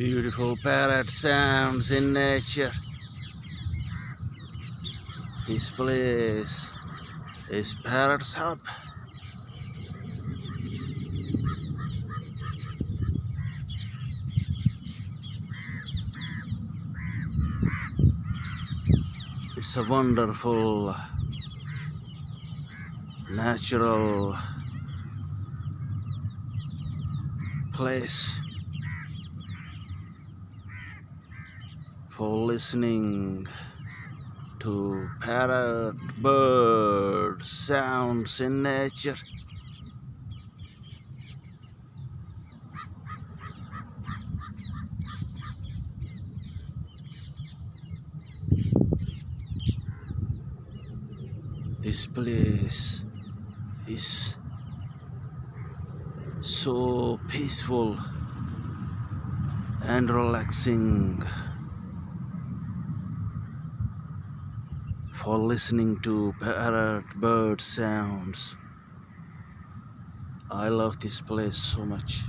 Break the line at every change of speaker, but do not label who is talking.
Beautiful parrot sounds in nature. This place is Parrot's hub. It's a wonderful natural place for listening to parrot bird sounds in nature. This place is so peaceful and relaxing for listening to parrot bird sounds. I love this place so much.